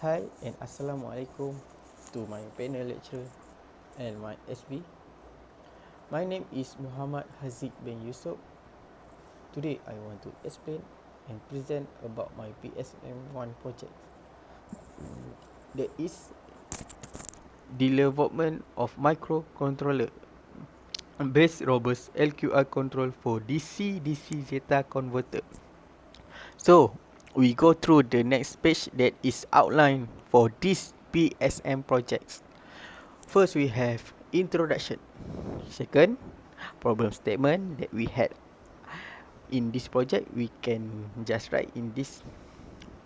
Hai and Assalamualaikum to my panel lecturer and my SB. My name is Muhammad Haziq bin Yusop. Today I want to explain and present about my PSM1 project. That is development of microcontroller based robust LQR control for DC-DC zeta converter. So we go through the next page that is outlined for this PSM projects. First we have introduction. Second, problem statement that we had in this project, we can just write in this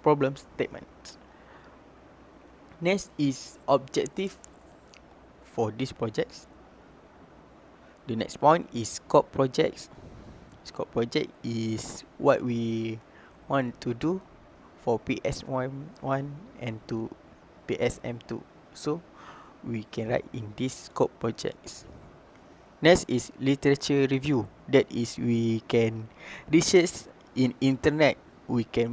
problem statement. Next is objective for this projects. The next point is scope projects. Scope project is what we want to do for PSM1 and to PSM2. So we can write in this scope projects. Next is literature review. That is we can research in internet. We can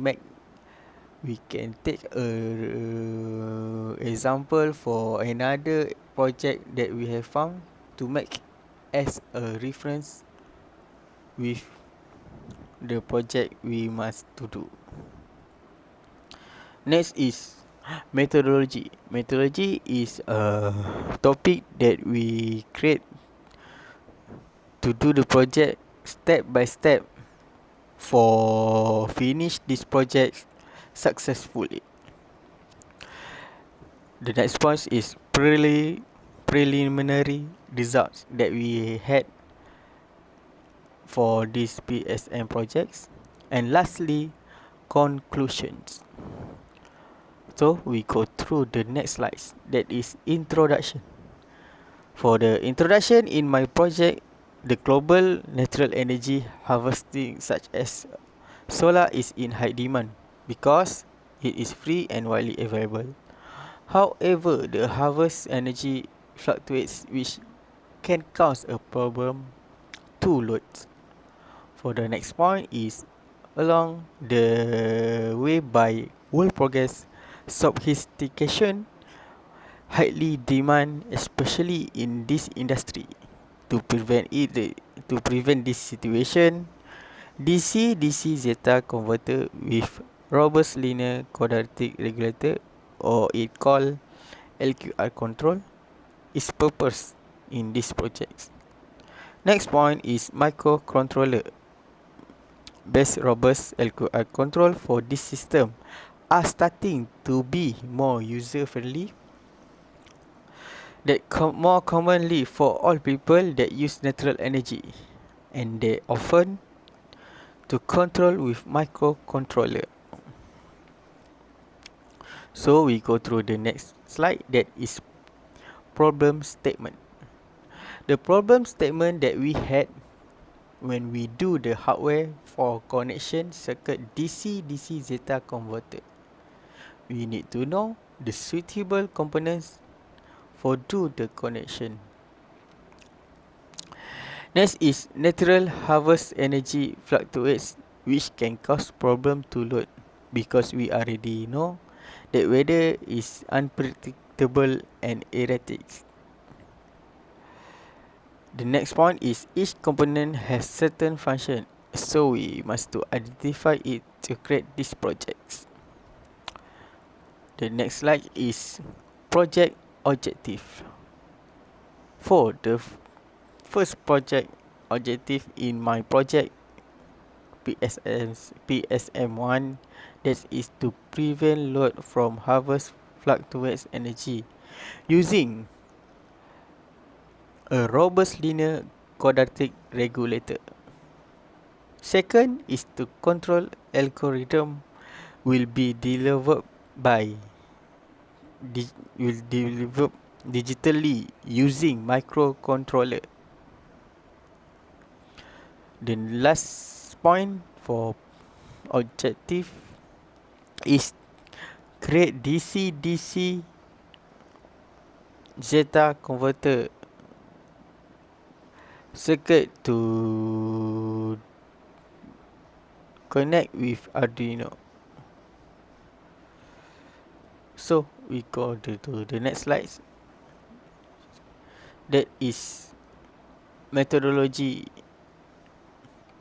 take a example for another project that we have found to make as a reference with the project we must to do. Next is methodology. Methodology is a topic that we create to do the project step by step for finish this project successfully. The next point is preliminary results that we had for these PSM projects, and lastly conclusions. So we go through the next slides, that is introduction. For the introduction in my project, the global natural energy harvesting such as solar is in high demand because it is free and widely available. However, the harvest energy fluctuates, which can cause a problem to loads. For the next point is along the way by world progress, sophistication highly demand, especially in this industry. To prevent this situation, DC-DC zeta converter with robust linear quadratic regulator, or it called LQR control, is purpose in this project. Next point is microcontroller based robust LQR control for this system are starting to be more user friendly, that more commonly for all people that use natural energy, and they often to control with microcontroller. So we go through the next slide, that is problem statement. The problem statement that we had when we do the hardware for connection circuit DC-DC zeta converter, we need to know the suitable components for do the connection. Next is natural harvest energy fluctuates, which can cause problem to load, because we already know that weather is unpredictable and erratic. The next point is each component has certain function, so we must to identify it to create these projects. The next slide is project objective. For the first project objective in my project PSM1, that is to prevent load from harvest fluctuates energy using a robust linear quadratic regulator. Second is to control algorithm will be delivered by digitally using microcontroller. The last point for objective is create DC-DC zeta converter circuit to connect with Arduino. So we go to the next slide. That is methodology.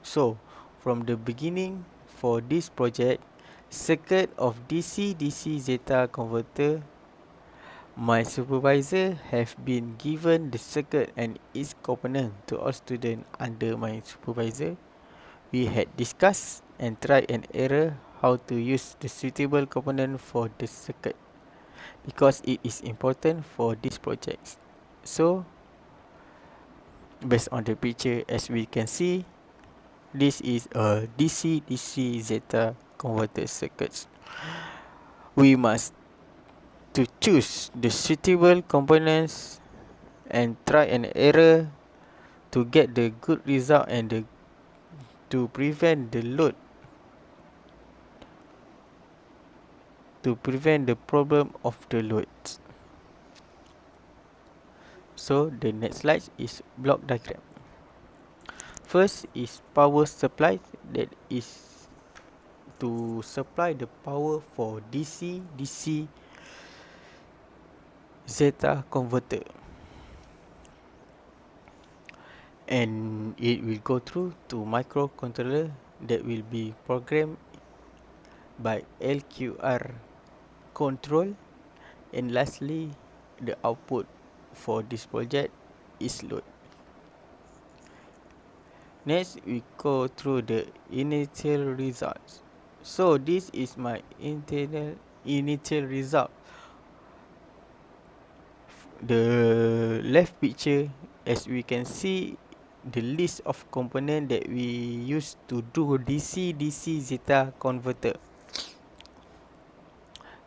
So from the beginning for this project, circuit of DC-DC zeta converter, my supervisor have been given the circuit and its component to all students under my supervisor. We had discussed and tried and error how to use the suitable component for the circuit because it is important for this project. So based on the picture, as we can see, this is a DC-DC zeta converter circuit. We must to choose the suitable components and try and error to get the good result and to prevent the load, to prevent the problem of the load. So the next slide is block diagram. First is power supply, that is to supply the power for DC-DC zeta converter, and it will go through to microcontroller that will be programmed by LQR control, and lastly the output for this project is load. Next we go through the initial results. So this is my initial result. The left picture, as we can see, the list of component that we use to do DC-DC zeta converter.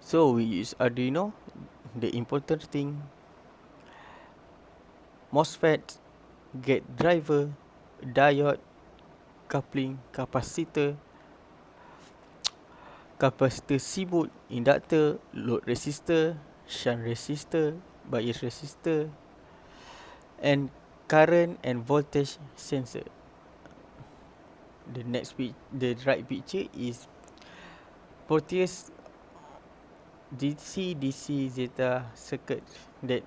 So we use Arduino. The important thing, MOSFET, gate driver, diode, coupling, capacitor, capacitor C-boot, inductor, load resistor, shunt resistor, bias resistor, and current and voltage sensor. The right picture is Proteus DC-DC zeta circuit that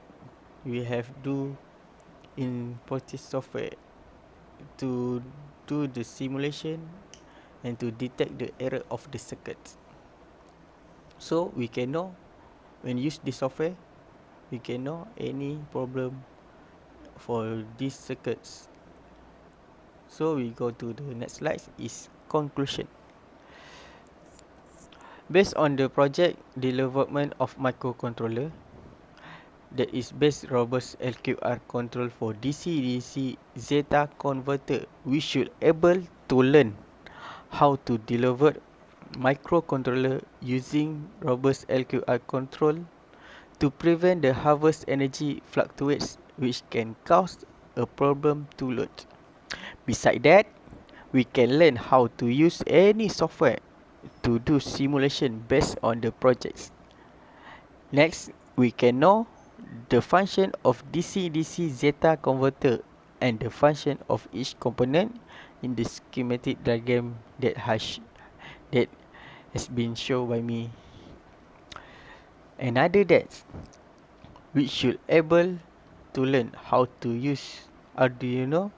we have do in Proteus software to do the simulation and to detect the error of the circuit. So we can know when use this software, we can know any problem for these circuits. So we go to the next slide is conclusion. Based on the project development of microcontroller that is based robust LQR control for DC-DC zeta converter, we should able to learn how to deliver microcontroller using robust LQR control to prevent the harvest energy fluctuates, which can cause a problem to load. Besides that, we can learn how to use any software to do simulation based on the projects. Next, we can know the function of DC-DC zeta converter and the function of each component in the schematic diagram that has been shown by me. And other that, we should able to learn how to use Arduino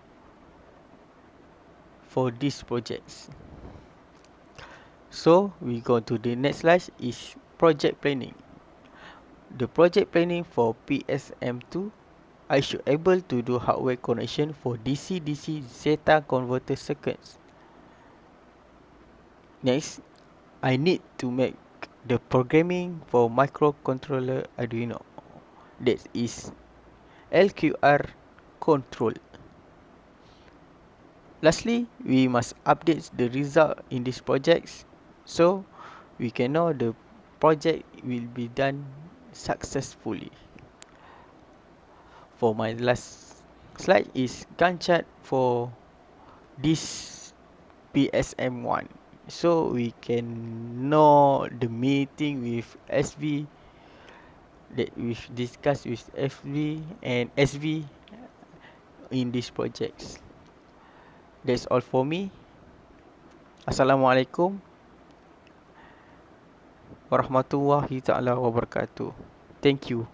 for these projects. So we go to the next slide is project planning. The project planning for PSM2, I should able to do hardware connection for DC-DC zeta converter circuits. Next, I need to make the programming for microcontroller Arduino, that is LQR control. Lastly, we must update the result in these projects so we can know the project will be done successfully. For my last slide is Gantt chart for this PSM1. So we can know the meeting with SV that we've discussed with FV and SV in these projects. That's all for me. Assalamualaikum. warahmatullahi taala wabarakatuh. Thank you.